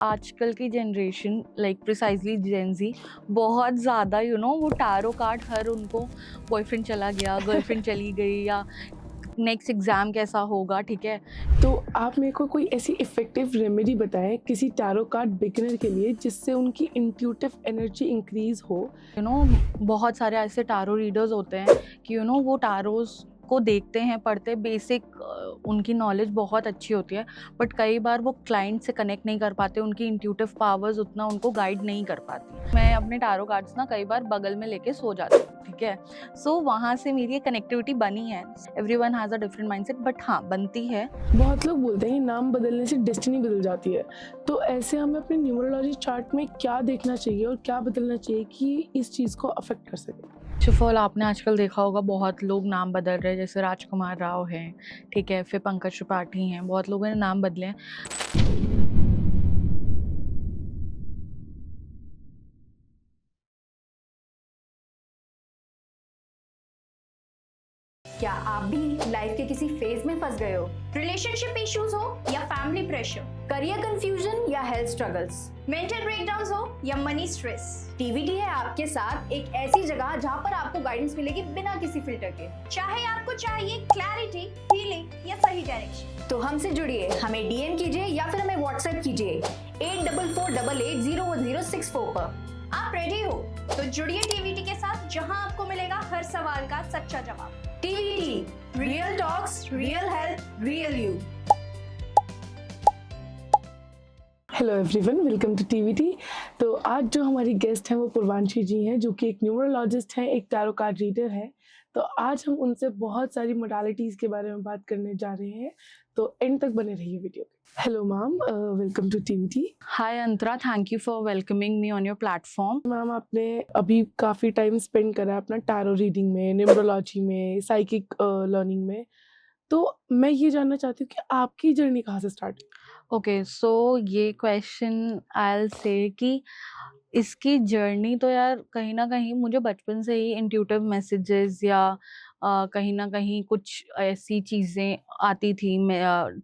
आजकल की generation like precisely जेन ज़ी बहुत ज़्यादा वो टैरो कार्ड हर उनको बॉयफ्रेंड चला गया, गर्लफ्रेंड चली गई या नेक्स्ट एग्ज़ाम कैसा होगा, ठीक है? तो आप मेरे को कोई ऐसी इफ़ेक्टिव रेमेडी बताएँ किसी टैरो कार्ड बिगिनर के लिए जिससे उनकी इंट्यूटिव एनर्जी इंक्रीज़ हो। यू नो बहुत सारे ऐसे टैरो रीडर्स होते हैं कि वो टैरोस को देखते हैं, पढ़ते हैं, बेसिक उनकी नॉलेज बहुत अच्छी होती है, बट कई बार वो क्लाइंट से कनेक्ट नहीं कर पाते, उनकी इंट्यूटिव पावर्स उतना उनको गाइड नहीं कर पाती। मैं अपने टैरो कार्ड्स ना कई बार बगल में लेके सो जाती हूँ, ठीक है? सो वहाँ से मेरी एक कनेक्टिविटी बनी है। Everyone has a different mindset, but हाँ, बनती है। बहुत लोग बोलते हैं कि नाम बदलने से डेस्टिनी बदल जाती है। तो ऐसे हमें अपने न्यूमरोलॉजी चार्ट में क्या देखना चाहिए और क्या बदलना चाहिए कि इस चीज़ को अफ़ेक्ट कर सके? फॉल आपने आजकल देखा होगा बहुत लोग नाम बदल रहे हैं, जैसे राजकुमार राव हैं, ठीक है? फिर पंकज त्रिपाठी हैं, बहुत लोगों ने नाम बदले हैं। क्या आप भी लाइफ के किसी फेज में फंस गए हो? रिलेशनशिप इश्यूज हो या फैमिली प्रेशर, करियर कंफ्यूजन या हेल्थ स्ट्रगल्स, मेंटल ब्रेकडाउन्स हो या मनी स्ट्रेस, टीवीटी है आपके साथ एक ऐसी जगह जहां पर आपको गाइडेंस मिलेगी बिना किसी फिल्टर के। चाहे आपको चाहिए क्लैरिटी, हीलिंग या सही डायरेक्शन, तो हमसे जुड़िए, हमें डीएम कीजिए या फिर हमें व्हाट्सएप कीजिए 8448801064 पर। आप रेडी हो तो जुड़िए टीवीटी के साथ, जहां आपको मिलेगा हर सवाल का सच्चा जवाब। TVT, real talks, real health, real you. Hello everyone, welcome to TVT. तो आज जो हमारी गेस्ट हैं वो पूर्वांशी जी हैं, जो कि एक न्यूमरोलॉजिस्ट हैं, एक टैरो कार्ड रीडर हैं। तो आज हम उनसे बहुत सारी मोडालिटीज़ के बारे में बात करने जा रहे हैं, तो एंड तक बने रहिए वीडियो के। Hello ma'am, welcome to TVT. Hi Antara, thank you for welcoming me on your platform. Ma'am, आपने अभी काफ़ी टाइम स्पेंड करा है अपना टैरो रीडिंग में, न्यूमरोलॉजी में, साइकिक लर्निंग में। तो मैं ये जानना चाहती हूँ कि आपकी जर्नी कहाँ से स्टार्ट हुई? ओके, सो ये क्वेश्चन आई विल से कि इसकी जर्नी तो यार कहीं न कहीं मुझे बचपन से ही इंट्यूटिव मैसेजेस या कहीं न कहीं कुछ ऐसी चीज़ें आती थी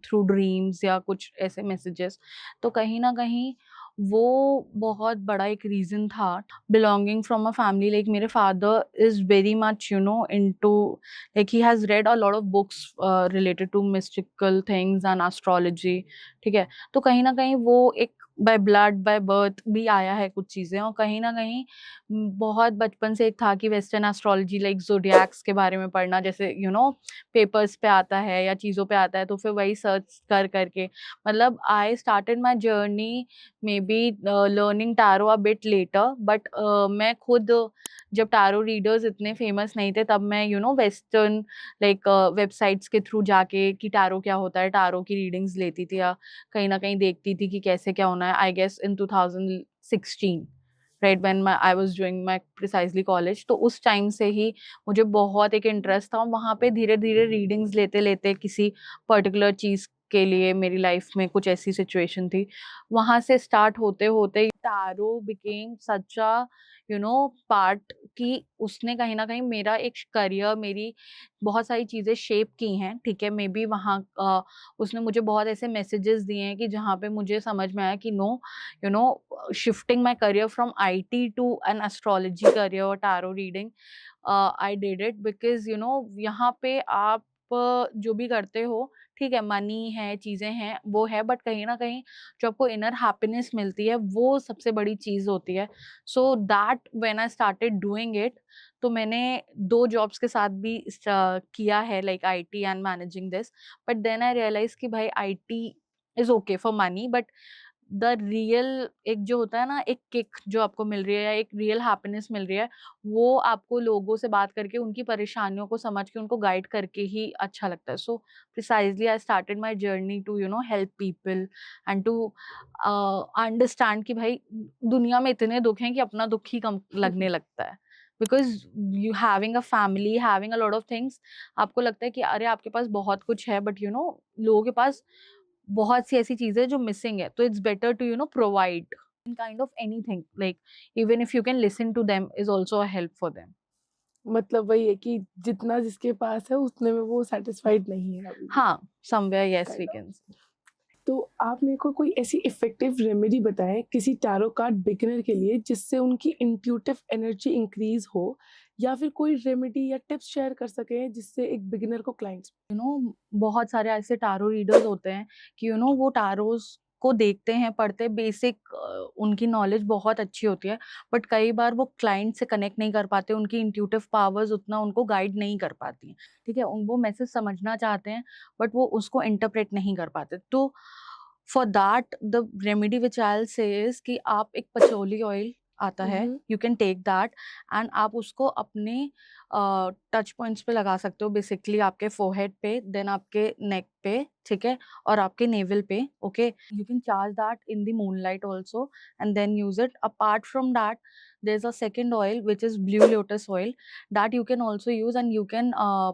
थ्रू ड्रीम्स या कुछ ऐसे मैसेजेस। तो कहीं न कहीं वो बहुत बड़ा एक रीज़न था। Belonging from a family, like मेरे father is very much into, like he has read a lot of books related to mystical things and astrology, ठीक है? तो कहीं न कहीं वो एक बाय ब्लड, बाय बर्थ भी आया है कुछ चीज़ें, और कहीं न कहीं बहुत बचपन से एक था कि वेस्टर्न एस्ट्रोलॉजी लाइक ज़ोडिएक्स के बारे में पढ़ना, जैसे पेपर्स पे आता है या चीज़ों पे आता है, तो फिर वही सर्च कर के मतलब आई started my journey may be learning tarot a bit letter, but मैं खुद जब टैरो रीडर्स इतने फेमस नहीं थे, तब मैं वेस्टर्न लाइक वेबसाइट्स के थ्रू जाके कि टैरो क्या होता है, टैरो की रीडिंग्स लेती थी या कहीं न कहीं देखती थी कि कैसे क्या होना है। I guess in 2016, right when I was doing my precisely college, तो उस टाइम से ही मुझे बहुत एक इंटरेस्ट था, और वहाँ पे धीरे-धीरे रीडिंग्स लेते-लेते किसी पर्टिकुलर चीज़ के लिए मेरी लाइफ में कुछ ऐसी सिचुएशन थी। वहाँ से स्टार्ट होते-होते tarot became such a part कि उसने कहीं न कहीं मेरा एक करियर, मेरी बहुत सारी चीज़ें शेप की हैं, ठीक है? मेबी वहाँ उसने मुझे बहुत ऐसे मैसेजेस दिए हैं कि जहाँ पे मुझे समझ में आया कि no, shifting my career from IT to an astrology career और tarot reading, I did it because यहाँ पे आप जो भी करते हो, ठीक है, मनी है, चीज़ें हैं, वो है, बट कहीं न कहीं जो आपको इनर हैप्पीनेस मिलती है, वो सबसे बड़ी चीज़ होती है। So that when I started doing it, तो मैंने 2 जॉब्स के साथ भी किया है, like IT and managing this, but then I realise कि भाई IT is okay for money, but the real एक जो होता है ना, एक किक जो आपको मिल रही है या एक रियल हैप्पीनेस मिल रही है, वो आपको लोगों से बात करके, उनकी परेशानियों को समझ के, उनको गाइड करके ही अच्छा लगता है। So precisely I started my journey to help people and to understand कि भाई दुनिया में इतने दुःख हैं कि अपना दुःख ही कम लगने लगता है। Because you having a family, having a lot of things, आपको लगता है कि अरे आपके पास बहुत कुछ है, बट लोगों के पास बहुत सी ऐसी चीज़ें हैं जो मिसिंग है, तो it's better to provide in kind of anything, like even if you can listen to them is also a help for them. मतलब वही है कि जितना जिसके पास है उतने में वो सैटिस्फाइड नहीं है अभी भी, हाँ, somewhere yes we kind of. Can say. तो आप मेरे को कोई ऐसी इफ़ेक्टिव रेमेडी बताएँ किसी टैरो कार्ड बिगिनर के लिए जिससे उनकी इंट्यूटिव एनर्जी इंक्रीज़ हो, या फिर कोई रेमेडी या टिप्स शेयर कर सकें जिससे एक बिगिनर को क्लाइंट्स। बहुत सारे ऐसे टारो रीडर्स होते हैं कि वो टारोस को देखते हैं, पढ़ते हैं, बेसिक उनकी नॉलेज बहुत अच्छी होती है, बट कई बार वो क्लाइंट से कनेक्ट नहीं कर पाते, उनकी इंट्यूटिव पावर्स उतना उनको गाइड नहीं कर पाती हैं, ठीक है? वो मैसेज समझना चाहते हैं, बट वो उसको इंटरप्रेट नहीं कर पाते। तो for that the remedy which I will say is कि आप एक पचोली ऑयल आता हुँ, है, हुँ। You can take that and आप उसको अपने टच पॉइंट्स पे लगा सकते हो, बेसिकली आपके फोरहेड पे, देन आपके नेक पे, ठीक है? और आपके नेवल पे, okay? You can charge that in the moonlight also and then use it. Apart from that, there's a second oil which is blue lotus oil that you can also use and you can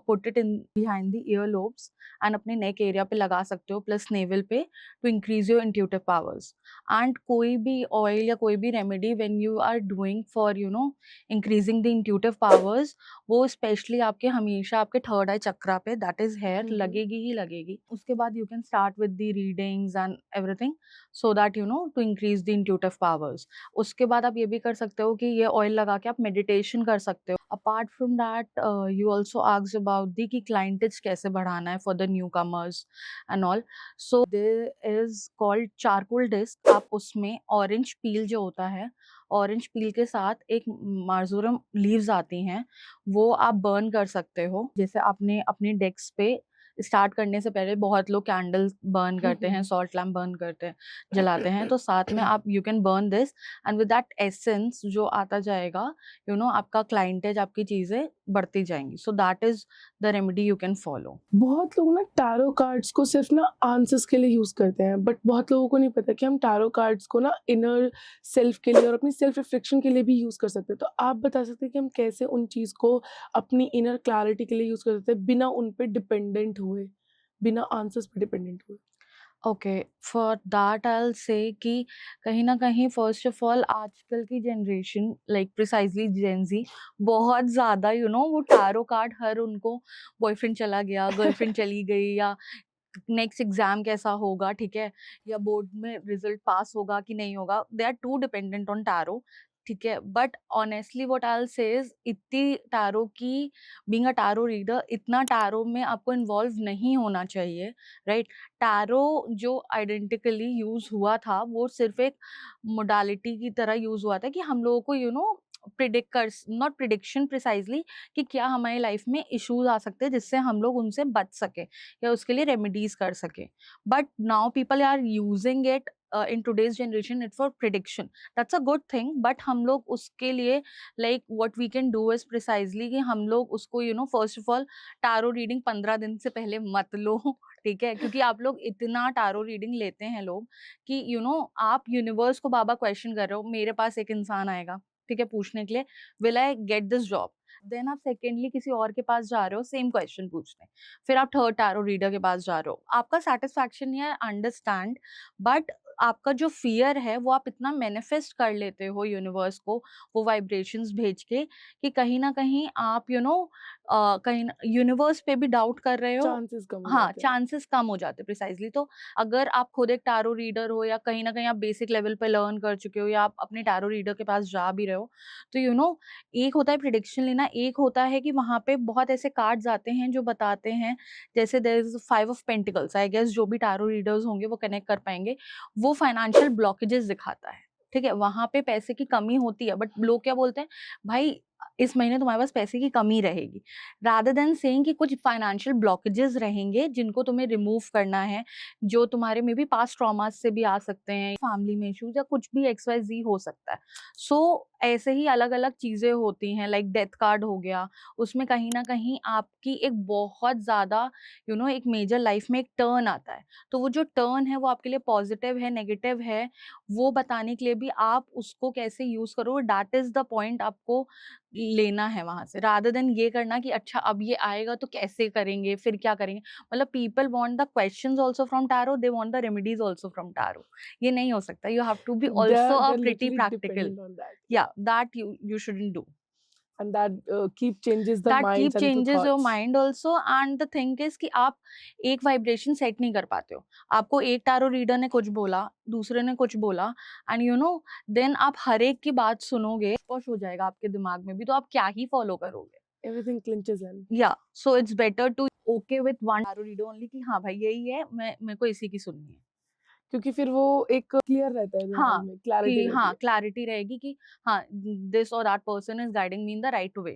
put it in behind the earlobes and अपने neck area पे लगा सकते हो, plus navel पे, to increase your intuitive powers. And कोई भी oil या कोई भी remedy when you are doing for increasing the intuitive powers, वो स्पेशली आपके हमेशा आपके थर्ड आई चक्रा पे, that is here, hmm, hmm. लगेगी ही लगेगी। उसके बाद you can start with the readings and everything so that to increase the intuitive powers. उसके बाद आप ये भी कर सकते हो कि ये ऑयल लगा के आप मेडिटेशन कर सकते हो। Apart from that you also asked about the कि क्लाइंटेज कैसे बढ़ाना है for the newcomers and all. So there is called charcoal disc. आप उसमें ऑरेंज पील जो होता है, ऑरेंज पील के साथ एक मार्जोरम लीव्स आती हैं, वो आप बर्न कर सकते हो। जैसे आपने अपने डेस्क पे स्टार्ट करने से पहले बहुत लोग कैंडल्स बर्न हुँ, करते हुँ, हैं, हुँ। सॉल्ट लैम्प बर्न करते हैं, जलाते हैं, तो साथ में आप you can burn this and with that essence जो आता जाएगा, आपका क्लाइंटेज, आपकी चीज़ें बढ़ती जाएँगी। सो that is the remedy you can follow. बहुत लोग ना टैरो कार्ड्स को सिर्फ ना आंसर्स के लिए यूज़ करते हैं, बट बहुत लोगों को नहीं पता कि हम टैरो कार्ड्स को ना इनर सेल्फ के लिए और अपनी सेल्फ रिफ्लेक्शन के लिए भी यूज़ कर सकते हैं। तो आप बता सकते हैं कि हम कैसे उन चीज़ को अपनी इनर क्लैरिटी के लिए यूज़ कर सकते हैं बिना उन पे डिपेंडेंट हुए, बिना आंसर्स पे डिपेंडेंट हुए? Okay, for that I will से कि कहीं न कहीं फर्स्ट ऑफ ऑल आजकल की जनरेशन लाइक प्रिसाइज़ली जेन ज़ी बहुत ज़्यादा वो टैरो कार्ड, हर उनको बॉयफ्रेंड चला गया, गर्लफ्रेंड चली गई, या नेक्स्ट एग्ज़ाम कैसा होगा, ठीक है? या बोर्ड में रिज़ल्ट पास होगा कि नहीं होगा, they are too dependent on tarot, ठीक है? But honestly what I will say is इतनी टैरो की, बीइंग अ टैरो रीडर, इतना टैरो में आपको इन्वॉल्व नहीं होना चाहिए, राइट? टैरो जो आइडेंटिकली यूज़ हुआ था, वो सिर्फ़ एक मोडालिटी की तरह यूज़ हुआ था कि हम लोगों को प्रिडिक्ट कर, नॉट प्रिडिक्शन प्रिसाइज़ली, कि क्या हमारी लाइफ़ में इश्यूज़ आ सकते हैं जिससे हम लोग उनसे बच सकें या उसके लिए रेमेडीज़ कर सकें। But now people are using it in today's generation it for prediction. That's a good thing, but हम लोग उसके लिए like what we can do is precisely कि हम लोग उसको first of all tarot reading 15 दिन से पहले मत लो, ठीक है? क्योंकि आप लोग इतना टैरो रीडिंग लेते हैं लोग कि आप यूनिवर्स को बार-बार क्वेश्चन कर रहे हो, मेरे पास एक इंसान आएगा, ठीक है, पूछने के लिए, will I get this job? Then आप सेकेंडली किसी और के पास जा रहे हो सेम क्वेश्चन पूछने, फिर आप थर्ड टैरो रीडर के पास जा रहे हो। आपका सैटिस्फैक्शन नहीं है, अंडरस्टैंड, बट आपका जो फ़ियर है वो आप इतना मैनिफेस्ट कर लेते हो यूनिवर्स को, वो वाइब्रेशंस भेज के, कि कहीं न कहीं आप कहीं न यूनिवर्स पे भी डाउट कर रहे हो। चांसेस कम हो हाँ, जाते हैं। चांसेस कम हो जाते हैं प्रिसाइज़ली। तो अगर आप खुद एक टैरो रीडर हो या कहीं न कहीं आप बेसिक लेवल पे लर्न कर चुके हो, या आप अपने टैरो रीडर के पास जा भी रहे हो, तो एक होता है प्रेडिक्शन लेना, एक होता है कि वहाँ पे बहुत ऐसे कार्ड्स आते हैं जो बताते हैं, जैसे there is 5 of pentacles, I guess जो भी टैरो रीडर्स होंगे वो कनेक्ट कर पाएँगे। वो फाइनेंशियल ब्लॉकेजेस दिखाता है, ठीक है? वहाँ पे पैसे की कमी होती है, बट लोग क्या बोलते हैं, भाई इस महीने तुम्हारे पास पैसे की कमी रहेगी, रादर देन सेइंग कि कुछ फाइनेंशियल ब्लॉकेजेस रहेंगे जिनको तुम्हें रिमूव करना है, जो तुम्हारे में भी पास्ट ट्रॉमास से भी आ सकते हैं, फैमिली में इश्यूज या कुछ भी एक्स वाई जी हो सकता है। सो ऐसे ही अलग अलग चीजें होती हैं, लाइक डेथ कार्ड हो गया, उसमें कहीं ना कहीं आपकी एक बहुत ज्यादा एक मेजर लाइफ में एक टर्न आता है, तो वो जो टर्न है वो आपके लिए पॉजिटिव है, नेगेटिव है, वो बताने के लिए भी आप उसको कैसे यूज करो, दैट इज द पॉइंट आपको लेना है वहाँ से, रादर देन ये करना कि अच्छा अब ये आएगा तो कैसे करेंगे, फिर क्या करेंगे? मतलब people want the questions also from tarot, they want the remedies also from tarot. ये नहीं हो सकता। You have to be they also are a they are pretty literally practical. Dependent on that, या या। That you shouldn't do. and that keep changes the that keep minds and the changes your thoughts. Mind also and the thing is कि आप एक vibration set नहीं कर पाते हो। आपको एक टैरो रीडर ने कुछ बोला, दूसरे ने कुछ बोला, एंड यू नो देन आप हर एक की बात सुनोगे, स्पॉश हो जाएगा आपके दिमाग में भी, तो आप क्या ही फॉलो करोगे। Everything clinches in. या so it's better to okay with one tarot reader only कि हाँ भाई यही है, मैं मेरे को इसी की सुननी है। क्योंकि फिर वो एक क्लियर रहता है दिमाग हाँ, में, क्लैरिटी कि रहती हाँ है। क्लैरिटी रहेगी कि हाँ दिस और that person is guiding me in the right way.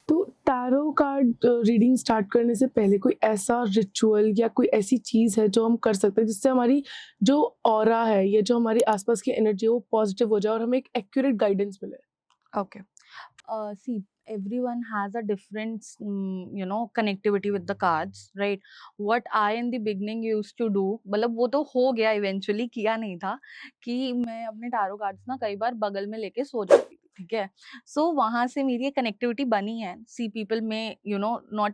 तो टैरो कार्ड रीडिंग स्टार्ट करने से पहले कोई ऐसा रिचुअल या कोई ऐसी चीज़ है जो हम कर सकते हैं जिससे हमारी जो ऑरा है या जो हमारे आसपास की एनर्जी है वो पॉजिटिव हो जाए और हमें एक एक्यूरेट गाइडेंस मिले? Okay. See, everyone has a different, connectivity with the cards, right? What I in the beginning used to do, मतलब वो तो हो गया eventually, किया नहीं था, कि मैं अपने टारो कार्ड्स ना कई बार बगल में लेके सो जाती थी, ठीक है? So वहाँ से मेरी एक कनेक्टिविटी बनी है। See, people में, not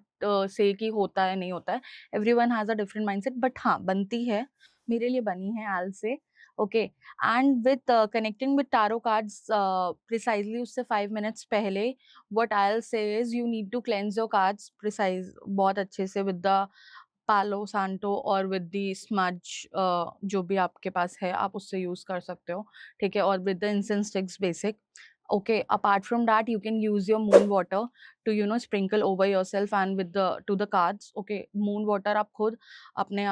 say कि होता है नहीं होता है। Everyone has a different mindset, but हाँ बनती है, मेरे लिए बनी है, I'll say. Okay. And with connecting with tarot cards precisely उससे 5 minutes पहले what I'll say is you need to cleanse your cards precise बहुत अच्छे से with the पालो सांटो और विद दी स्मज, जो भी आपके पास है आप उससे यूज कर सकते हो, ठीक है, और with the incense sticks basic. Okay, apart from that you can use your moon water to sprinkle over yourself and with the to the cards. Okay, moon water आप खुद अपने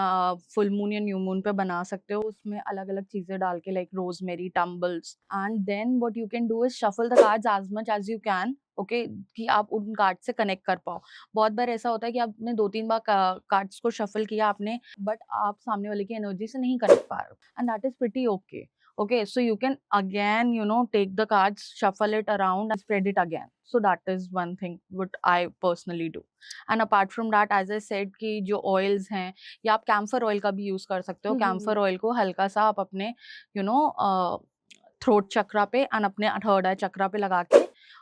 फुल मून या न्यू मून पे बना सकते हो, उसमें अलग अलग चीजें डाल के, like rosemary, tumbles, and then what you can do is shuffle the cards as much as you can. Okay, कि आप उन कार्ड से कनेक्ट कर पाओ। बहुत बार ऐसा होता है कि आपने 2-3 बार कार्ड्स को शफल किया आपने, बट आप सामने वाले की एनर्जी से नहीं कनेक्ट पा रहे हो, and that is pretty okay. Okay, so you can again, take the cards, shuffle it around and spread it again. So that is one thing what I personally do. And apart from that, as I said कि जो oils हैं, या आप camphor oil का भी use कर सकते हो। camphor oil को हल्का सा आप अपने थ्रोट चक्रा पे और अपने थर्ड आई चक्रा पे लगा के,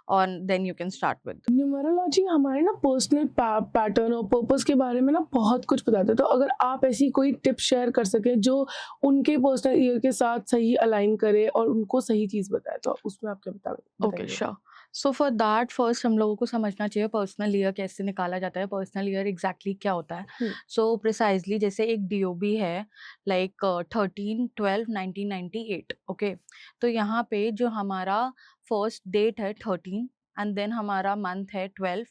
और then you can start with. Numerology हमारे ना पर्सनल पैटर्न और पर्पस के बारे में ना बहुत कुछ बताता है, तो अगर आप ऐसी कोई टिप शेयर कर सकें जो उनके पर्सनल ईयर के साथ सही अलाइन करे और उनको सही चीज़ बताए, तो उसमें आप क्या ओके, बताएंगे? Sure. So for that first हम लोगों को समझना चाहिए पर्सनल ईयर कैसे निकाला जाता है, पर्सनल ईयर एग्जैक्टली क्या होता है। सो प्रिसाइजली जैसे एक डीओबी है, लाइक 13/12/1998। ओके, तो यहाँ पे जो हमारा फर्स्ट डेट है 13, एंड देन हमारा मंथ है 12,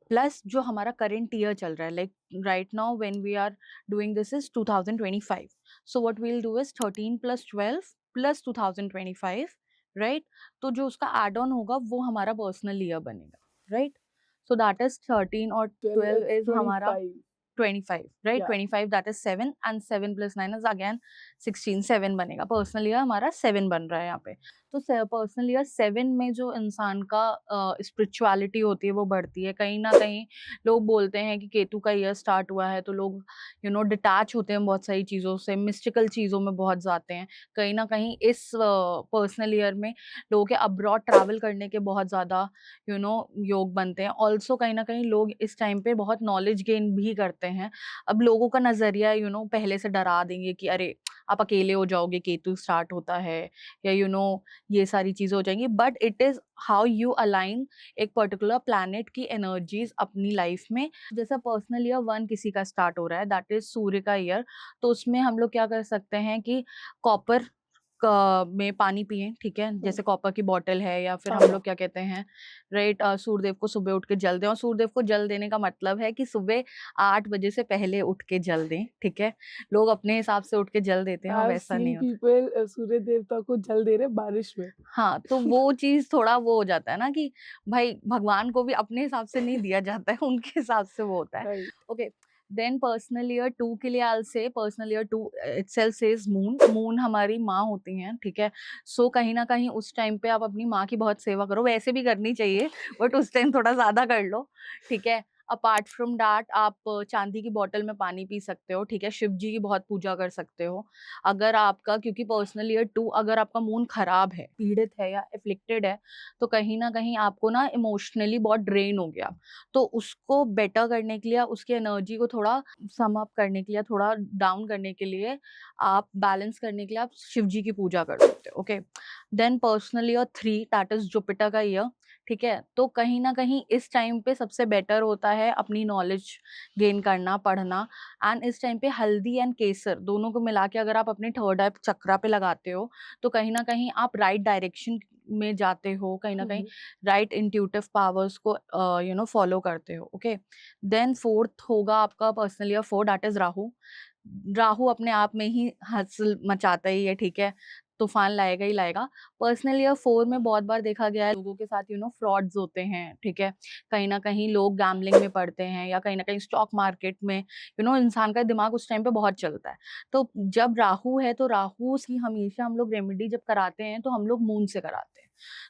प्लस जो हमारा करंट ईयर चल रहा है, like right now when we are doing this is 2025। So what we will do is 13 + 12 + 2025, right? तो जो उसका एड ऑन होगा वो हमारा पर्सनल ईयर बनेगा, राइट? सो दैट इज 13 और 12 इज हमारा 25, right? 25 that is 7, and 7 + 9 is again 16, 7 बनेगा। पर्सनल ईयर हमारा 7 बन रहा है यहाँ पे। तो पर्सनल ईयर 7 में जो इंसान का स्पिरिचुअलिटी होती है वो बढ़ती है। कहीं ना कहीं लोग बोलते हैं कि केतु का ईयर स्टार्ट हुआ है तो लोग डिटैच होते हैं बहुत सारी चीज़ों से, मिस्टिकल चीज़ों में बहुत जाते हैं। कहीं ना कहीं इस पर्सनल ईयर में लोगों के अब्रॉड ट्रैवल करने के बहुत ज़्यादा योग बनते हैं। ऑल्सो कहीं ना कहीं लोग इस टाइम पे बहुत नॉलेज गेन भी करते हैं। अब लोगों का नज़रिया पहले से डरा देंगे कि अरे आप अकेले हो जाओगे, केतु स्टार्ट होता है, या ये सारी चीज़ें हो जाएंगी। But it is how you align एक पर्टिकुलर प्लैनेट की एनर्जीज अपनी लाइफ में। जैसा पर्सनल ईयर 1 किसी का स्टार्ट हो रहा है, दैट इज सूर्य का ईयर, तो उसमें हम लोग क्या कर सकते हैं कि कॉपर में पानी पिए, ठीक है, जैसे कॉपर की बॉटल है, या फिर हम लोग क्या कहते हैं, राइट, सूर्यदेव को सुबह उठ के जल दें। और सूर्यदेव को जल देने का मतलब है कि सुबह 8 बजे से पहले उठ के जल दें, ठीक है। लोग अपने हिसाब से उठ के जल देते हैं, वैसा नहीं होता। पीपल सूर्य देवता को जल दे रहे बारिश में। हाँ, तो वो चीज थोड़ा वो हो जाता है ना कि भाई भगवान को भी अपने हिसाब से नहीं दिया जाता है, उनके हिसाब से वो होता है। ओके, देन पर्सनल ईयर 2 के लिए आई से personal year 2 itself says moon. Moon हमारी माँ होती हैं, ठीक है। सो कहीं ना कहीं उस टाइम पे आप अपनी माँ की बहुत सेवा करो, वैसे भी करनी चाहिए बट उस टाइम थोड़ा ज्यादा कर लो, ठीक है। अपार्ट फ्रॉम दैट आप चांदी की बोतल में पानी पी सकते हो, ठीक है। शिव जी की बहुत पूजा कर सकते हो। अगर आपका, क्योंकि पर्सनल ईयर 2 अगर आपका मून खराब है, पीड़ित है या एफ्लिक्टेड है, तो कहीं ना कहीं आपको ना इमोशनली बहुत ड्रेन हो गया, तो उसको बेटर करने के लिए, उसकी एनर्जी को थोड़ा सम अप करने के लिए, थोड़ा डाउन करने के लिए, आप बैलेंस करने के लिए आप शिव जी की पूजा कर सकते हो। Okay, then personal year 3 that is Jupiter का ईयर, ठीक है? तो कहीं न कहीं इस टाइम पे सबसे बेटर होता है अपनी नॉलेज गेन करना, पढ़ना। एंड इस टाइम पे हल्दी एंड केसर दोनों को मिला के अगर आप अपने थर्ड आई चक्रा पे लगाते हो, तो कहीं न कहीं आप राइट डायरेक्शन में जाते हो, कहीं न हुँ, कहीं हुँ। राइट इंट्यूटिव पावर्स को फॉलो करते हो, ओके? देन फोर्थ होगा आपका personal year 4 that is Rahu. Rahu अपने आप में ही हसल मचाता ही है, ठीक है? तूफ़ान लाएगा ही लाएगा। पर्सनल ईयर 4 में बहुत बार देखा गया है लोगों के साथ फ्रॉड्स होते हैं, ठीक है? कहीं न कहीं लोग गैम्बलिंग में पड़ते हैं या कहीं न कहीं स्टॉक मार्केट में इंसान का दिमाग उस टाइम पे बहुत चलता है। तो जब राहु है तो राहु की हमेशा हम लोग रेमेडी जब कराते हैं तो हम लोग मून से कराते हैं।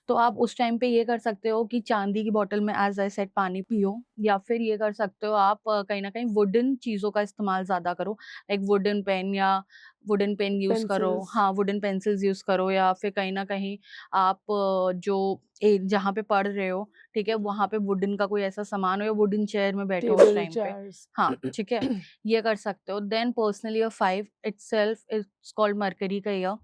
तो आप उस टाइम पे ये कर सकते हो कि चांदी की बॉटल में एज़ आई सेड पानी पियो, या फिर ये कर सकते हो आप कहीं न कहीं वुडन चीज़ों का इस्तेमाल ज़्यादा करो। एक वुडन पेन यूज़ करो, पेंसिल्स। हाँ, वुडन पेंसिल्स यूज़ करो, या फिर कहीं न कहीं आप जहाँ पे पढ़ रहे हो, ठीक है? वहाँ पे वुडन का कोई ऐसा सामान हो या वुडन चेयर में बैठो उस टेबल, टाइम पे। चेयर्स। हाँ, ठीक है? ये कर सकते हो। Then personally year 5 itself it's called Mercury का ईयर,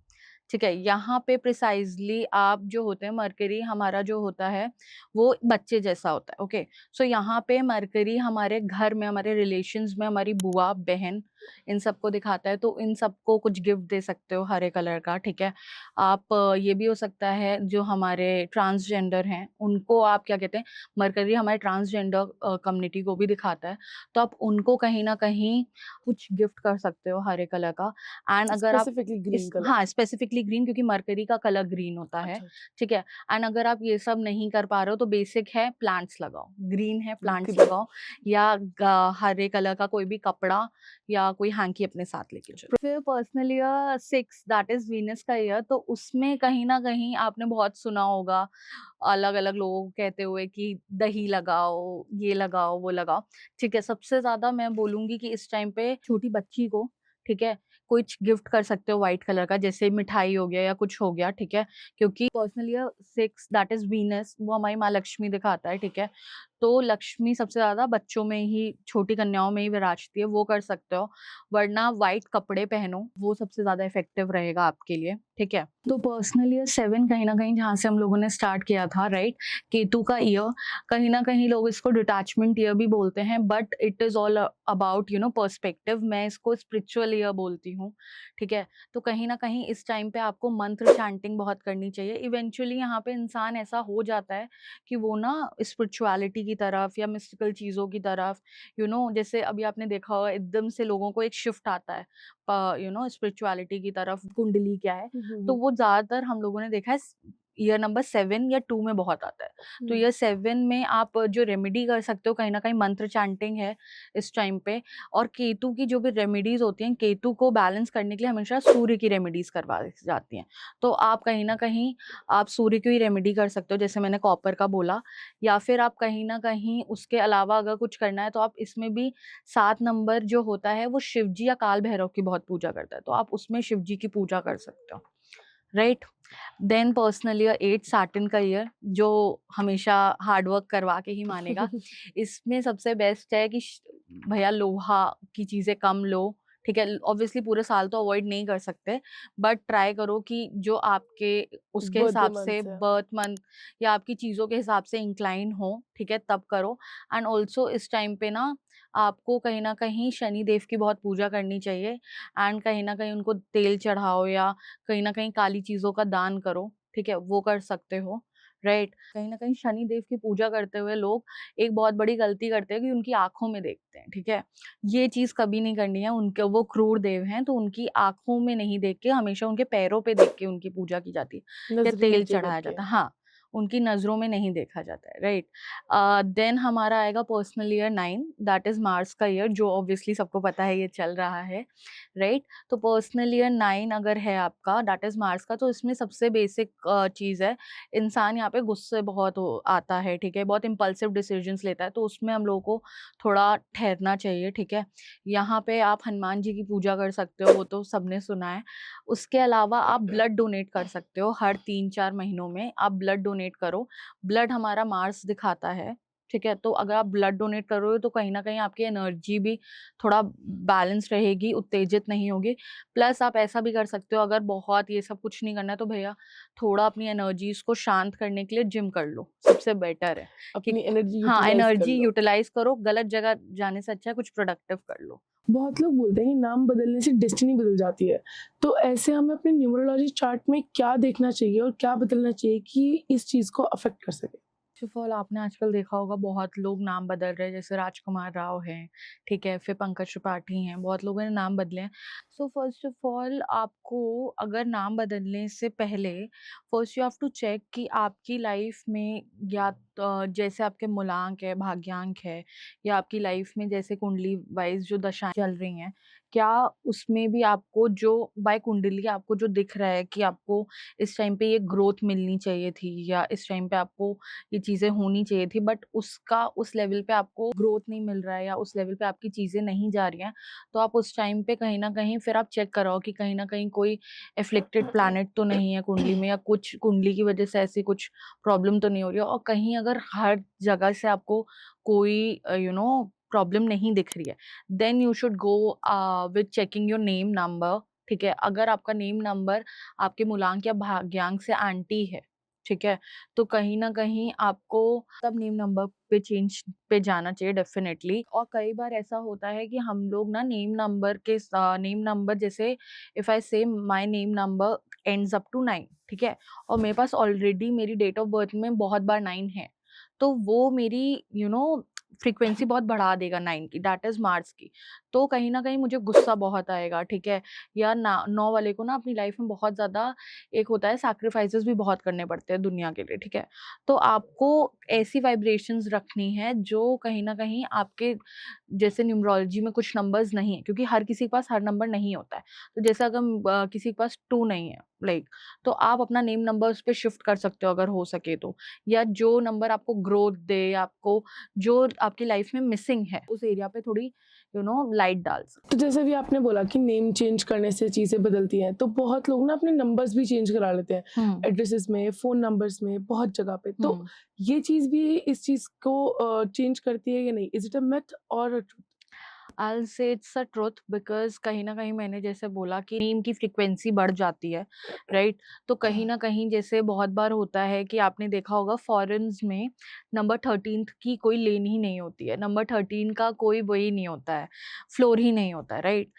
ठीक है? यहाँ पे प्रिसाइज़ली आप जो होते हैं मरकरी हमारा जो होता है, वो बच्चे जैसा होता है, ओके? सो यहाँ पे मरकरी हमारे घर में, हमारे रिलेशंस में हमारी बुआ, बहन इन सबको दिखाता है, तो इन सबको कुछ गिफ्ट दे सकते हो हरे कलर का, ठीक है? आप ये भी हो सकता है जो हमारे ट्रांसजेंडर हैं, उनको आप क्या कहते हैं, मरकरी हमारे ट्रांसजेंडर कम्युनिटी को भी दिखाता है, तो आप उनको कहीं न कहीं कुछ गिफ्ट कर सकते हो हरे कलर का। एंड अगर आप स्पेसिफिकली ग्रीन इस कलर। हाँ, स्पेसिफिकली ग्रीन क्योंकि मरकरी का कलर ग्रीन होता है, अच्छा, अच्छा। ठीक है? एंड अगर आप ये सब नहीं कर पा रहे हो तो बेसिक है प्लांट्स लगाओ, ग्रीन है प्लांट्स ग्रीन। लगाओ, या हरे कलर का कोई भी कपड़ा या कोई हैंकी अपने साथ लेके चलो। फिर personal year 6 that is Venus का ईयर, तो उसमें कहीं न कहीं आपने बहुत सुना होगा, अलग-अलग लोगों को कहते हुए कि दही लगाओ, ये लगाओ, वो लगाओ, ठीक है? सबसे ज़्यादा मैं बोलूँगी कि इस टाइम पे छोटी बच्ची को, ठीक है, कुछ गिफ्ट कर सकते हो व्हाइट कलर का, जैसे मिठाई हो गया या कुछ हो गया, ठीक है? क्योंकि personal year 6 that is Venus, वो हमारी माँ लक्ष्मी दिखाता है, ठीक है? तो लक्ष्मी सबसे ज़्यादा बच्चों में ही, छोटी कन्याओं में ही विराजती है, वो कर सकते हो। वरना व्हाइट कपड़े पहनो, वो सबसे ज़्यादा इफ़ेक्टिव रहेगा आपके लिए, ठीक है? तो पर्सनल ईयर 7 कहीं न कहीं जहाँ से हम लोगों ने स्टार्ट किया था, राइट? केतु का ईयर, कहीं न कहीं लोग इसको डिटैचमेंट ईयर भी बोलते हैं, but it is all about perspective. मैं इसको स्पिरिचुअल ईयर बोलती हूँ, ठीक है? तो कहीं न कहीं इस टाइम पे आपको मंत्र चैंटिंग बहुत करनी चाहिए। इवेंचुअली यहाँ पे इंसान ऐसा हो जाता है कि वो ना स्पिरिचुअलिटी की तरफ या मिस्टिकल चीज़ों की तरफ, जैसे अभी आपने देखा होगा एकदम से लोगों को एक शिफ्ट आता है स्पिरिचुअलिटी की तरफ, कुंडली क्या है, हुँ, हुँ, तो हुँ। वो ज़्यादातर हम लोगों ने देखा है ईयर नंबर 7 या 2 में बहुत आता है। तो हुँ। ईयर 7 में आप जो रेमेडी कर सकते हो, कहीं न कहीं मंत्र चैंटिंग है इस टाइम पे। और केतु की जो भी रेमेडीज़ होती हैं, केतु को बैलेंस करने के लिए हमेशा सूर्य की रेमेडीज़ करवाई जाती हैं। तो आप कहीं न कहीं आप सूर्य की ही रेमेडी कर सकते हो, जैसे मैंने कॉपर का बोला, या फिर आप कहीं न कहीं उसके अलावा अगर कुछ करना है तो आप इसमें भी 7 नंबर जो होता है वो शिव जी या काल भैरव की बहुत पूजा करता है, तो आप उसमें शिव जी की पूजा कर सकते हो, right? Then personal year 8 Saturn का ईयर, जो हमेशा हार्ड वर्क करवा के ही मानेगा। इसमें सबसे बेस्ट है कि भैया लोहा की चीज़ें कम लो, ठीक है? ऑब्वियसली पूरे साल तो अवॉइड नहीं कर सकते, बट ट्राई करो कि जो आपके उसके बर्थडे हिसाब से मंथ है। बर्थ मंथ या आपकी चीज़ों के हिसाब से इंक्लाइन हो, ठीक है? तब करो। एंड ऑल्सो इस टाइम पे ना आपको कहीं न कहीं शनि देव की बहुत पूजा करनी चाहिए, एंड कहीं न कहीं उनको तेल चढ़ाओ या कहीं न कहीं काली चीज़ों का दान करो, ठीक है? वो कर सकते हो, राइट? कहीं न कहीं शनि देव की पूजा करते हुए लोग एक बहुत बड़ी गलती करते हैं कि उनकी आँखों में देखते हैं, ठीक है? ये चीज़ कभी नहीं करनी है, उनके वो क्रूर देव हैं, तो उनकी आँखों में नहीं देख के हमेशा उनके पैरों पे देख के उनकी पूजा की जाती है या नज़रें तेल नीचे चढ़ाया करके। जाता है। हाँ, उनकी नज़रों में नहीं देखा जाता है, राइट? देन हमारा आएगा personal year 9 that is Mars का ईयर, जो ऑब्वियसली सबको पता है ये चल रहा है, राइट? तो पर्सनल ईयर 9 अगर है आपका दैट इज़ मार्स का, तो इसमें सबसे बेसिक चीज़ है, इंसान यहाँ पे गुस्से बहुत हो आता है, ठीक है? बहुत इम्पल्सिव डिसीजंस लेता है, तो उसमें हम लोगों को थोड़ा ठहरना चाहिए, ठीक है? यहाँ पे आप हनुमान जी की पूजा कर सकते हो, वो तो सबने सुना है। उसके अलावा आप ब्लड डोनेट कर सकते हो, हर 3-4 महीनों में आप ब्लड डोनेट करो। ब्लड हमारा मार्स दिखाता है, ठीक है? तो अगर आप ब्लड डोनेट कर रहे हो तो कहीं न कहीं आपकी एनर्जी भी थोड़ा बैलेंस रहेगी, उत्तेजित नहीं होगी। प्लस आप ऐसा भी कर सकते हो, अगर बहुत ये सब कुछ नहीं करना है तो भैया थोड़ा अपनी एनर्जीज़ को शांत करने के लिए जिम कर लो, सबसे बेटर है कि अपनी एनर्जी हाँ, यूटिलाइज़ कर एनर्जी लो। यूटिलाइज़ करो, गलत जगह जाने से अच्छा है कुछ प्रोडक्टिव कर लो। बहुत लोग बोलते हैं कि नाम बदलने से डेस्टिनी बदल जाती है। तो ऐसे हमें अपने न्यूमरोलॉजी चार्ट में क्या देखना चाहिए और क्या बदलना चाहिए कि इस चीज़ को अफ़ेक्ट कर सके? फर्स्ट ऑफ ऑल आपने आजकल देखा होगा बहुत लोग नाम बदल रहे हैं, जैसे राजकुमार राव हैं, ठीक है? फिर पंकज त्रिपाठी हैं, बहुत लोगों ने नाम बदले हैं। सो फर्स्ट ऑफ ऑल आपको अगर नाम बदलने से पहले first you have to check कि आपकी लाइफ में या जैसे आपके मूलांक है, भाग्यांक है या आपकी लाइफ में जैसे कुंडली वाइज़ जो दशाएँ चल रही हैं, क्या उसमें भी आपको जो बाय कुंडली आपको जो दिख रहा है कि आपको इस टाइम पे ये ग्रोथ मिलनी चाहिए थी या इस टाइम पे आपको ये चीज़ें होनी चाहिए थी बट उसका उस लेवल पे आपको ग्रोथ नहीं मिल रहा है या उस लेवल पे आपकी चीज़ें नहीं जा रही हैं, तो आप उस टाइम पे कहीं न कहीं फिर आप चेक कराओ कि कहीं न कहीं कोई एफ़्लिक्टेड प्लैनेट तो नहीं है कुंडली में या कुछ कुंडली की वज़ह से ऐसी कुछ प्रॉब्लम तो नहीं हो रही है और कहीं अगर हर जगह से आपको कोई प्रॉब्लम नहीं दिख रही है, then you should go with checking your name number, ठीक है? अगर आपका नेम नंबर आपके मूलांक या भाग्यांक से एंटी है, ठीक है? तो कहीं न कहीं आपको तब नेम नंबर पे चेंज पे जाना चाहिए डेफ़िनेटली और कई बार ऐसा होता है कि हम लोग ना नेम नंबर जैसे if I say my name number ends up to 9, ठीक है? और मेरे पास ऑलरेडी मेरी डेट ऑफ बर्थ में बहुत बार 9 है, तो वो मेरी फ्रीक्वेंसी बहुत बढ़ा देगा 9 की, दैट इज़ मार्स की। तो कहीं न कहीं मुझे गुस्सा बहुत आएगा, ठीक है? या ना 9 वाले को ना अपनी लाइफ़ में बहुत ज़्यादा एक होता है सैक्रिफाइसेस भी बहुत करने पड़ते हैं दुनिया के लिए, ठीक है? तो आपको ऐसी वाइब्रेशंस रखनी है जो कहीं न कहीं आपके जैसे न्यूमरोलॉजी में कुछ नंबर्स नहीं है क्योंकि हर किसी के पास हर नंबर नहीं होता है। तो जैसे अगर किसी के पास 2 नहीं है लाइक तो आप अपना नेम नंबर उस पे शिफ्ट कर सकते हो अगर हो सके तो। या जो नंबर आपको ग्रोथ दे, आपको जो आपकी लाइफ में मिसिंग है, उस एरिया पे थोड़ी लाइट डाल सकते तो जैसे भी आपने बोला कि नेम चेंज करने से चीज़ें बदलती हैं, तो बहुत लोग ना अपने नंबर्स भी चेंज करा लेते हैं, हुँ, एड्रेसेस में, फ़ोन नंबर्स में, बहुत जगह पे। तो हुँ। ये चीज़ भी इस चीज़ को चेंज करती है या नहीं? इज़ इट अ मिथ और अ ट्रुथ? आई विल से इट्स अ ट्रुथ बिकॉज़ कहीं न कहीं मैंने जैसे बोला कि नीम की फ्रीक्वेंसी बढ़ जाती है, राइट? तो कहीं न कहीं जैसे बहुत बार होता है कि आपने देखा होगा फ़ॉरेन्स में नंबर 13th की कोई लेन ही नहीं होती है। नंबर 13 का कोई वही नहीं होता है, फ्लोर ही नहीं होता है, राइट?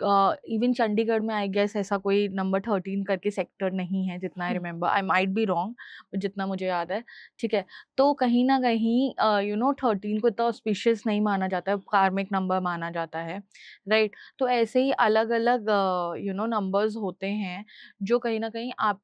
इवन चंडीगढ़ में आई गेस ऐसा कोई नंबर 13 करके सेक्टर नहीं है जितना आई हुँ। Remember, I might be wrong जितना मुझे याद है, ठीक है? तो कहीं न कहीं 13 को इतना ऑस्पिशियस नहीं माना जाता है, कार्मिक नंबर माना जाता है, राइट? तो ऐसे ही अलग-अलग नंबर्स होते हैं, जो कहीं न कहीं आपकी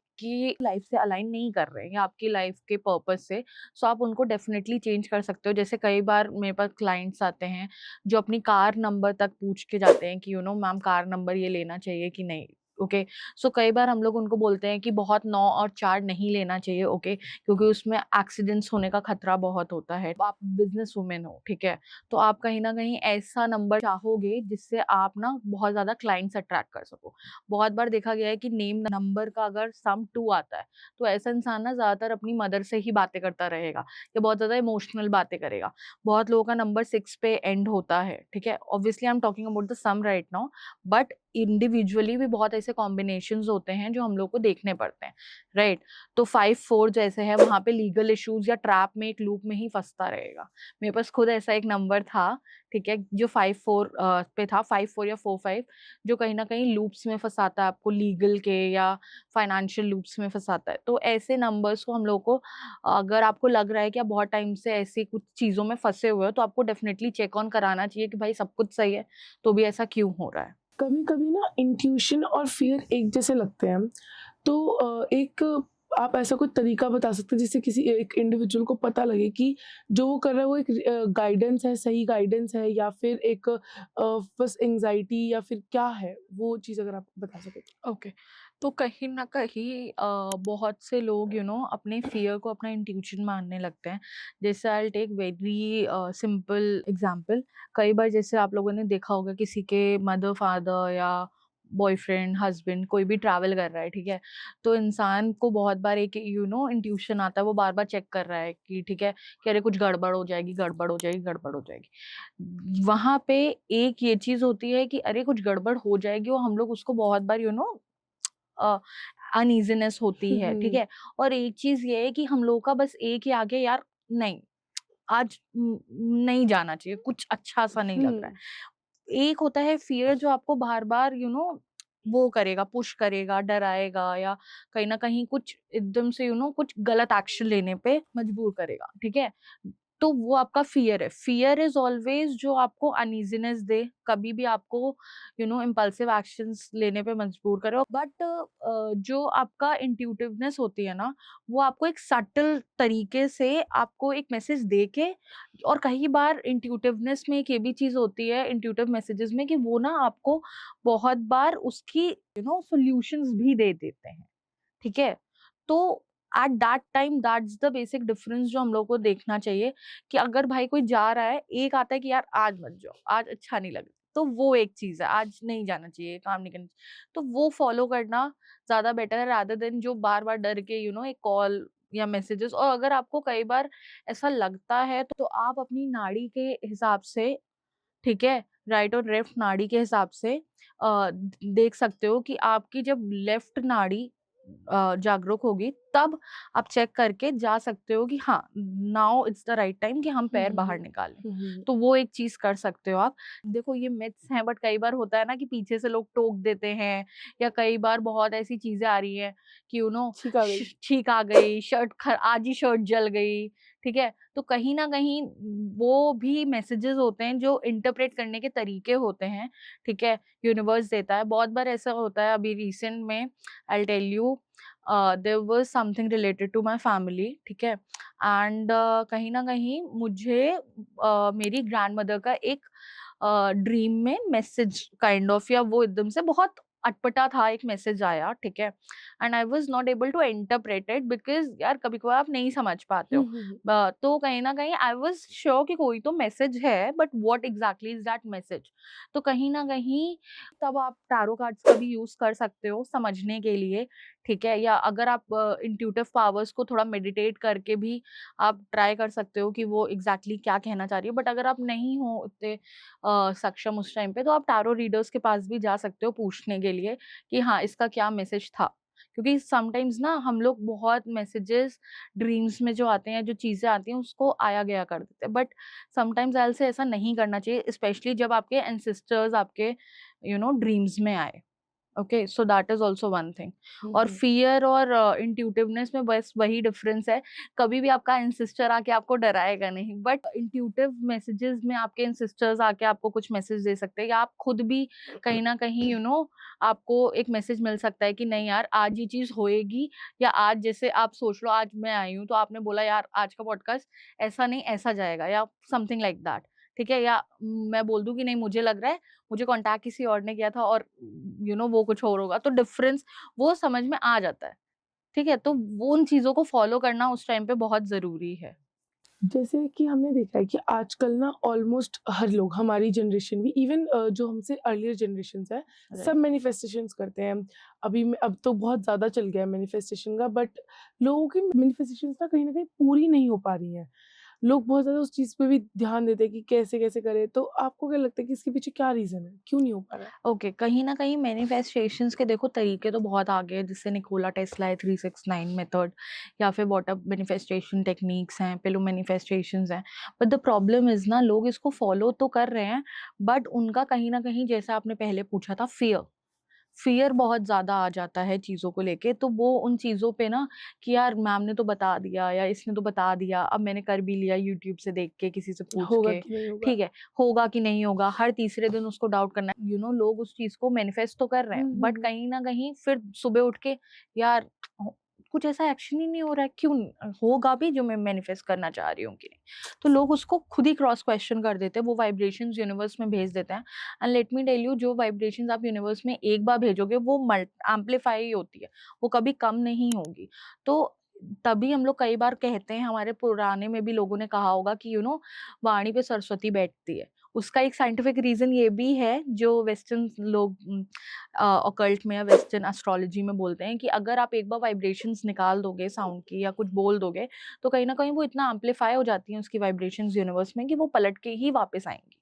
लाइफ से अलाइन नहीं कर रहे हैं या आपकी लाइफ के पर्पस से, सो आप उनको डेफ़िनेटली चेंज कर सकते हो। जैसे कई बार मेरे पास क्लाइंट्स आते हैं, जो अपनी कार नंबर तक पूछ के जाते हैं कि मैम कार नंबर ये लेना चाहिए कि नहीं? ओके, सो कई बार हम लोग उनको बोलते हैं कि बहुत 9 और 4 नहीं लेना चाहिए, ओके? क्योंकि उसमें एक्सीडेंट्स होने का खतरा बहुत होता है। आप बिज़नेस वुमन हो, ठीक है? तो आप कहीं न कहीं ऐसा नंबर चाहोगे जिससे आप ना बहुत ज़्यादा क्लाइंट्स अट्रैक्ट कर सको। बहुत बार देखा गया है कि नेम नंबर का अगर सम 2 आता है, तो ऐसा इंसान ना ज़्यादातर अपनी मदर से ही बातें करता रहेगा या बहुत ज़्यादा इमोशनल बातें करेगा। बहुत लोगों का नंबर 6 पे एंड होता है, ठीक है? Obviously I am talking about the sum right now but individually भी बहुत ऐसे कॉम्बिनेशंस होते हैं जो हम लोग को देखने पड़ते हैं, राइट? तो 5-4 जैसे है वहाँ पे लीगल इश्यूज़ या ट्रैप में एक लूप में ही फँसता रहेगा। मेरे पास खुद ऐसा एक नंबर था, ठीक है? जो 5-4 पे था 5-4 या 4-5 जो कहीं न कहीं लूप्स में फँसाता है आपको लीगल के या फाइनेंशियल लूप्स में फँसाता है। तो ऐसे नंबर्स को हम लोग को अगर आपको लग रहा है कि आप बहुत टाइम से ऐसी कुछ चीज़ों में फँसे हुए हो, तो आपको डेफ़िनिटली चेक ऑन कराना चाहिए कि भाई सब कुछ सही है, तो भी ऐसा क्यों हो रहा है? कभी-कभी ना इंट्यूशन और फ़ियर एक जैसे लगते हैं। तो एक आप ऐसा कोई तरीका बता सकते हैं जिससे किसी एक इंडिविजुअल को पता लगे कि जो वो कर रहा है वो एक गाइडेंस है, सही गाइडेंस है या फिर एक बस एंग्ज़ायटी या फिर क्या है? वो चीज़ अगर आप बता सकें तो? ओके, तो कहीं न कहीं बहुत से लोग अपने फ़ियर को अपना इंट्यूशन मानने लगते हैं। जैसे I will take very simple example कई बार जैसे आप लोगों ने देखा होगा किसी के मदर-फादर या बॉयफ्रेंड, हस्बैंड कोई भी ट्रैवल कर रहा है, ठीक है? तो इंसान को बहुत बार एक इंट्यूशन आता है, वो बार-बार चेक कर रहा है कि ठीक है, कि अरे कुछ गड़बड़ हो जाएगी, गड़बड़ हो जाएगी, गड़बड़ हो जाएगी। वहाँ पे एक ये चीज़ होती है कि अरे कुछ गड़बड़ हो जाएगी और हम लोग उसको बहुत बार अ, अनईज़ीनेस होती हुँ, है, ठीक हुँ। है? और एक चीज़ ये है कि हम लोगों का बस एक ही आ गया यार नहीं, आज नहीं जाना चाहिए, कुछ अच्छा-सा नहीं लग रहा हुँ। है। एक होता है फ़ियर जो आपको बार-बार वो करेगा, पुश करेगा, डराएगा या कहीं न कहीं कुछ एकदम से कुछ गलत एक्शन लेने पे मजबूर करेगा, ठीक है? तो वो आपका फ़ियर है। फ़ियर इज़ ऑलवेज़ जो आपको अनईज़ीनेस दे, कभी भी आपको इम्पल्सिव एक्शंस लेने पे मजबूर करे। बट जो आपका इंट्यूटिवनेस होती है ना, वो आपको एक सटल तरीके से आपको एक मैसेज दे के और कई बार इंट्यूटिवनेस में एक ये भी चीज़ होती है इंट्यूटिव मैसेजेस में कि वो ना आपको बहुत बार उसकी सॉल्यूशंस भी दे देते हैं, ठीक है? तो at that time that's the basic difference जो हम लोग को देखना चाहिए कि अगर भाई कोई जा रहा है, एक आता है कि यार आज मत जाओ, आज अच्छा नहीं लग रहा, तो वो एक चीज़ है, आज नहीं जाना चाहिए, काम नहीं करना चाहिए। तो वो फॉलो करना ज़्यादा बेटर है रादर देन जो बार-बार डर के एक कॉल या मैसेजेस। और अगर आपको कई बार ऐसा लगता है तो आप अपनी नाड़ी के हिसाब से, ठीक है, राइट और लेफ्ट नाड़ी के हिसाब से देख सकते हो कि आपकी जब लेफ्ट नाड़ी जागरूक होगी तब आप चेक करके जा सकते हो कि हाँ, now it's the right time कि हम हुँ, पैर हुँ, बाहर हुँ। निकालें। हुँ, हुँ। तो वो एक चीज़ कर सकते हो आप। देखो ये मिथ्स हैं बट कई बार होता है ना कि पीछे से लोग टोक देते हैं या कई बार बहुत ऐसी चीज़ें आ रही हैं कि छींक आ गई। छींक आ गई, आज ही शर्ट जल गई, ठीक है? तो कहीं न कहीं वो भी मैसेजेस होते हैं जो इंटरप्रेट करने के तरीके होते हैं, ठीक है? यूनिवर्स देता है। बहुत बार ऐसा होता है अभी रिसेंट में I will tell you there was something related to my family, ठीक है? एंड कहीं न कहीं मुझे मेरी ग्रैंडमदर का एक ड्रीम में मैसेज काइंड ऑफ या वो एकदम से बहुत अटपटा था एक मैसेज आया, ठीक है? And I was not able to interpret it because यार कभी-कभार आप नहीं समझ पाते हुँ, हो। हुँ, हुँ। तो कहीं न कहीं आई वाज़ श्योर कि कोई तो मैसेज है but what exactly is that message? तो कहीं न कहीं तब आप टैरो कार्ड्स का भी यूज़ कर सकते हो समझने के लिए, ठीक है? या अगर आप इंट्यूटिव पावर्स को थोड़ा मेडिटेट करके भी आप ट्राई कर सकते हो कि वो एग्ज़ैक्टली क्या कहना चाह रही है। बट अगर आप नहीं हो उतने सक्षम उस टाइम पे तो आप टैरो रीडर्स के पास भी जा सकते हो पूछने के लिए कि हाँ, इसका क्या मैसेज था? क्योंकि समटाइम्स ना हम लोग बहुत मैसेजेस ड्रीम्स में जो आते हैं, जो चीज़ें आती हैं उसको आया गया कर देते हैं। बट समटाइम्स आई विल से ऐसा नहीं करना चाहिए स्पेशली जब आपके एंसेस्टर्स आपके ड्रीम्स में आए। Okay, so that is also one thing. हुँ, और हुँ। फ़ियर और इंट्यूटिवनेस में बस वही डिफ़रेंस है, कभी भी आपका एंसेस्टर आके आपको डराएगा नहीं, बट इंट्यूटिव मैसेजेस में आपके एंसेस्टर्स आके आपको कुछ मैसेज दे सकते हैं या आप खुद भी कहीं न कहीं आपको एक मैसेज मिल सकता है कि नहीं यार आज ये चीज़ होएगी या आज जैसे आप सोच लो आज मैं आई हूँ, तो आपने बोला यार आज का पॉडकास्ट ऐसा नहीं ऐसा जाएगा या समथिंग लाइक दैट, ठीक है? या मैं बोल दूँ कि नहीं मुझे लग रहा है मुझे कॉन्टैक्ट किसी और ने किया था और वो कुछ और होगा, तो डिफरेंस वो समझ में आ जाता है, ठीक है? तो वो उन चीज़ों को फॉलो करना उस टाइम पे बहुत ज़रूरी है। जैसे कि हमने देखा है कि आजकल ना ऑलमोस्ट हर लोग हमारी जनरेशन भी इवन जो हमसे अर्लियर जनरेशंस है सब राइट। मैनिफेस्टेशंस करते हैं। अब तो बहुत ज़्यादा चल गया है मैनिफेस्टेशन का बट लोगों की मैनिफेस्टेशंस ना कहीं न कहीं पूरी नहीं हो पा रही हैं। लोग बहुत ज़्यादा उस चीज़ पे भी ध्यान देते हैं कि कैसे-कैसे करें। तो आपको क्या लगता है कि इसके पीछे क्या रीज़न है? क्यों नहीं हो पा रहा है? ओके, कहीं न कहीं मैनिफेस्टेशंस के देखो तरीके तो बहुत आगे हैं, जिससे निकोला टेस्ला है 369 मेथड या फिर व्हाट अप मैनिफेस्टेशन टेक्निक्स हैं, पिलो मैनिफेस्टेशंस हैं। बट द प्रॉब्लम इज़ ना लोग इसको फॉलो तो कर रहे हैं, बट उनका कहीं न कहीं जैसा आपने पहले पूछा था फ़ियर बहुत ज़्यादा आ जाता है चीज़ों को लेके, तो वो उन चीज़ों पे ना कि यार मैम ने तो बता दिया या इसने तो बता दिया, अब मैंने कर भी लिया यूट्यूब से देख के, किसी से पूछ होगा के, कि नहीं होगा? ठीक है, होगा कि नहीं होगा, हर तीसरे दिन उसको डाउट करना है। लोग उस चीज़ को मैनिफेस्ट तो कर रहे हुँ, हैं, हुँ, बट हुँ। कहीं न कहीं फिर सुबह उठ के यार हो कुछ ऐसा एक्शन ही नहीं हो रहा है, क्यों होगा भी जो मैं मैनिफेस्ट करना चाह रही हूँ कि नहीं? तो लोग उसको खुद ही क्रॉस क्वेश्चन कर देते हैं, वो वाइब्रेशंस यूनिवर्स में भेज देते हैं। And let me tell you जो वाइब्रेशंस आप यूनिवर्स में एक बार भेजोगे वो एम्पलीफाई ही होती है, वो कभी कम नहीं होगी। तो तभी हम लोग कई बार कहते हैं, हमारे पुराने में भी लोगों ने कहा होगा कि वाणी पे सरस्वती बैठती है। उसका एक साइंटिफिक रीज़न ये भी है जो वेस्टर्न लोग ऑकल्ट में या वेस्टर्न एस्ट्रोलॉजी में बोलते हैं कि अगर आप एक बार वाइब्रेशंस निकाल दोगे साउंड की या कुछ बोल दोगे, तो कहीं न कहीं वो इतना एम्प्लीफाई हो जाती हैं उसकी वाइब्रेशंस यूनिवर्स में कि वो पलट के ही वापस आएँगी।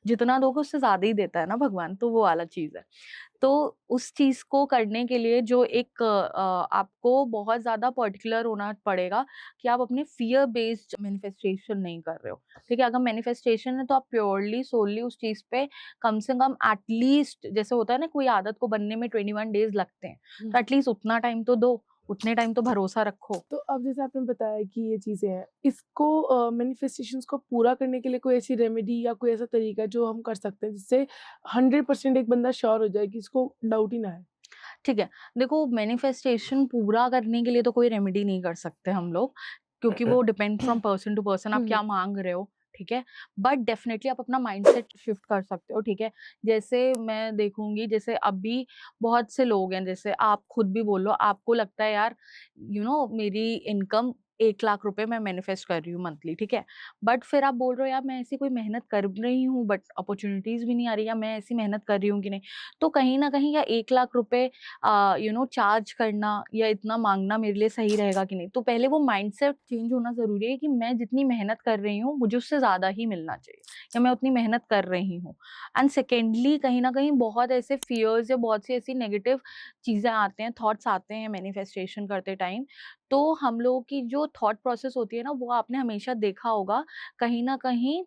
जितना दोगे उससे ज़्यादा ही देता है ना भगवान, तो वो वाला चीज़ है। तो उस चीज़ को करने के लिए जो एक आपको बहुत ज़्यादा पर्टिकुलर होना पड़ेगा कि आप अपने फ़ियर बेस्ड मैनिफेस्टेशन नहीं कर रहे हो, ठीक है? अगर मैनिफेस्टेशन है तो आप प्योरली सोलली उस चीज़ पे कम से कम एट लीस्ट जैसे होता है ना कोई आदत को बनने में 21 डेज़ लगते हैं, तो एट लीस्ट उतना टाइम तो दो, उतने टाइम तो भरोसा रखो। तो अब जैसे आपने बताया कि ये चीज़ें हैं, इसको मैनिफेस्टेशंस को पूरा करने के लिए कोई ऐसी रेमेडी या कोई ऐसा तरीका है जो हम कर सकते हैं जिससे 100% एक बंदा श्योर हो जाए कि इसको डाउट ही ना आए? ठीक है, देखो मैनिफेस्टेशन पूरा करने के लिए तो कोई रेमेडी नहीं कर सकते हम लोग, क्योंकि वो depend from person to person आप हुँ, क्या माँग रहे हो, ठीक है? बट डेफिनिटली आप अपना माइंडसेट शिफ्ट कर सकते हो, ठीक है? जैसे मैं देखूँगी जैसे अभी बहुत से लोग हैं, जैसे आप खुद भी बोल लो, आपको लगता है यार मेरी इनकम 1 लाख रुपए मैं मैनिफेस्ट कर रही हूँ मंथली, ठीक है? बट फिर आप बोल रहे हो यार मैं ऐसी कोई मेहनत कर रही हूँ बट अपॉर्च्युनिटीज़ भी नहीं आ रही या मैं ऐसी मेहनत कर रही हूँ कि नहीं, तो कहीं न कहीं या 1 लाख रुपए चार्ज करना या इतना माँगना मेरे लिए सही रहेगा कि नहीं? तो पहले वो माइंडसेट चेंज होना ज़रूरी है कि मैं जितनी मेहनत कर रही हूँ, मुझे उससे ज़्यादा ही मिलना चाहिए या मैं उतनी मेहनत कर रही हूँ। एंड सेकेंडली कहीं न कहीं बहुत ऐसे फ़ियर्स या बहुत सी ऐसी नेगेटिव चीज़ें आते हैं, थॉट्स आते हैं मैनिफेस्टेशन करते टाइम, तो हम लोगों की जो थॉट प्रोसेस होती है ना, वो आपने हमेशा देखा होगा, कहीं न कहीं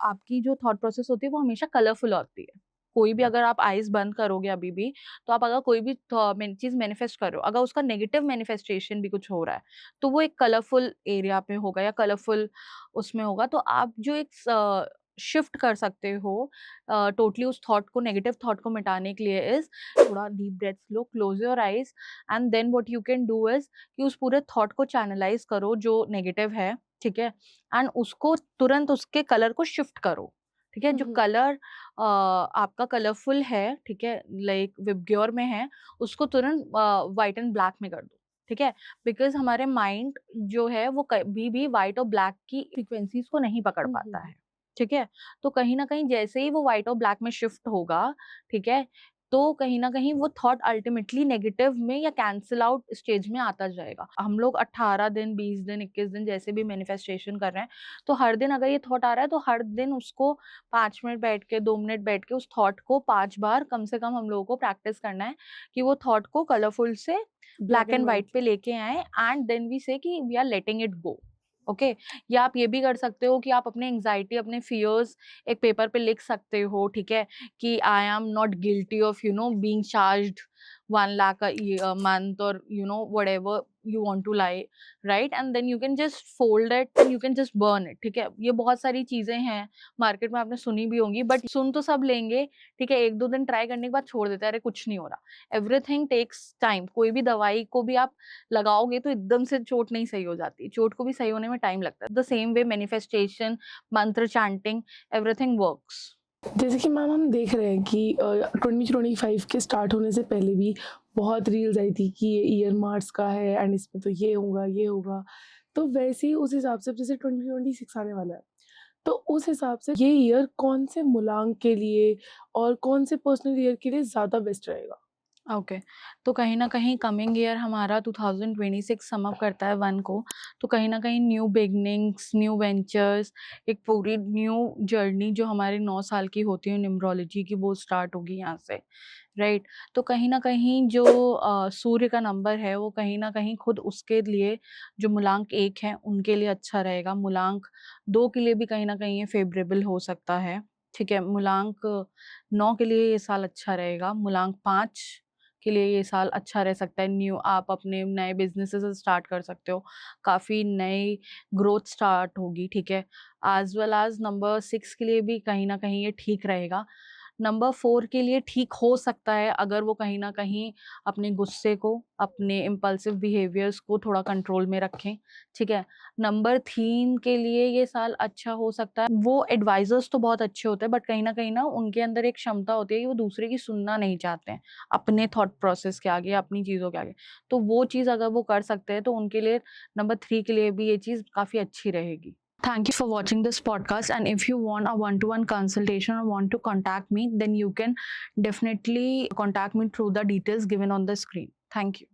आपकी जो थॉट प्रोसेस होती है, वो हमेशा कलरफुल होती है। कोई भी अगर आप आइज़ बंद करोगे अभी भी, तो आप अगर कोई भी चीज़ मैनिफेस्ट कर रहे हो, अगर उसका नेगेटिव मैनिफेस्टेशन भी कुछ हो रहा है, तो वो एक कलरफुल एरिया पे होगा या कलरफुल उसमें होगा। तो आप जो एक शिफ्ट कर सकते हो टोटली उस थॉट को नेगेटिव थॉट को मिटाने के लिए इज़ थोड़ा डीप ब्रेथ्स लो, close your eyes and then what you can do is कि उस पूरे थॉट को चैनलाइज़ करो जो नेगेटिव है, ठीक है? एंड उसको तुरंत उसके कलर को शिफ्ट करो, ठीक है? हुँ, जो हुँ। कलर आपका कलरफुल है, ठीक है? लाइक विबग्योर में है, उसको तुरंत व्हाइट एंड ब्लैक में कर दो, ठीक है? बिकॉज़ हमारे माइंड जो है वो कभी भी व्हाइट और ब्लैक की फ्रीक्वेंसीज़ को नहीं पकड़ हुँ, पाता हुँ। है, ठीक है? तो कहीं न कहीं जैसे ही वो व्हाइट और ब्लैक में शिफ्ट होगा, ठीक है? तो कहीं न कहीं वो थॉट अल्टीमेटली नेगेटिव में या कैंसल आउट स्टेज में आता जाएगा। हम लोग 18 दिन, 20 दिन, 21 दिन जैसे भी मैनिफेस्टेशन कर रहे हैं, तो हर दिन अगर ये थॉट आ रहा है तो हर दिन उसको 5 मिनट बैठ के 2 मिनट बैठ के उस थॉट को 5 बार कम से कम हम लोगों को प्रैक्टिस करना है कि वो थॉट को कलरफुल से black black and and white white. पे लेके आएँ and then we say that we are letting it go. Okay? या आप ये भी कर सकते हो कि आप अपने एंग्ज़ायटी, अपने फियर्स एक पेपर पे लिख सकते हो, ठीक है? कि I am not guilty of being charged 1 lakh a month or whatever you want to lie, right? And then you can just fold it and you can just burn it, ठीक है? ये बहुत सारी चीज़ें हैं, मार्केट में आपने सुनी भी होंगी बट सुन तो सब लेंगे, ठीक है? 1-2 दिन ट्राई करने के बाद छोड़ देते हैं, अरे कुछ नहीं हो रहा। एवरीथिंग टेक्स टाइम, कोई भी दवाई को भी आप लगाओगे तो एकदम से चोट नहीं सही हो जाती, चोट को भी सही होने में टाइम लगता है। द सेम वे मैनिफेस्टेशन, मंत्र चैंटिंग, एवरीथिंग वर्क्स। जैसे कि मैम हम देख रहे हैं कि 2025 के स्टार्ट होने से पहले भी बहुत रील्स आई थी कि ये ईयर मार्स का है एंड इसमें तो ये होगा, ये होगा। तो वैसे ही उस हिसाब से अब जैसे 2026 आने वाला है, तो उस हिसाब से ये ईयर कौन से मूलांक के लिए और कौन से पर्सनल ईयर के लिए ज़्यादा बेस्ट रहेगा? ओके, तो कहीं न कहीं कमिंग ईयर हमारा 2026 सम अप करता है 1 को, तो कहीं न कहीं न्यू बिगिनिंग्स, न्यू वेंचर्स, एक पूरी न्यू जर्नी जो हमारी 9 साल की होती है न्यूमरोलॉजी की वो स्टार्ट होगी यहाँ से, राइट? तो कहीं न कहीं जो सूर्य का नंबर है वो कहीं न कहीं खुद उसके लिए जो मूलांक 1 है उनके लिए अच्छा रहेगा, मूलांक 2 के लिए भी कहीं न कहीं ये फ़ेवरेबल हो सकता है, ठीक है? मूलांक 9 के लिए ये साल अच्छा रहेगा, मूलांक 5 के लिए ये साल अच्छा रह सकता है। न्यू आप अपने नए बिज़नेसेस स्टार्ट कर सकते हो। काफ़ी नई ग्रोथ स्टार्ट होगी, ठीक है? एज़ वेल एज़ नंबर 6 के लिए भी कहीं न कहीं ये ठीक रहेगा। नंबर 4 के लिए ठीक हो सकता है अगर वो कहीं न कहीं अपने गुस्से को, अपने इम्पल्सिव बिहेवियर्स को थोड़ा कंट्रोल में रखें, ठीक है? नंबर 3 के लिए ये साल अच्छा हो सकता है। वो एडवाइज़र्स तो बहुत अच्छे होते हैं बट कहीं न कहीं ना उनके अंदर एक क्षमता होती है कि वो दूसरे की सुनना नहीं चाहते हैं, अपने थॉट प्रोसेस के आगे, अपनी चीज़ों के आगे। तो वो चीज़ अगर वो कर सकते हैं तो उनके लिए नंबर 3 के लिए भी ये चीज़ काफ़ी अच्छी रहेगी। Thank you for watching this podcast. And if you want a one-to-one consultation or want to contact me, then you can definitely contact me through the details given on the screen. Thank you.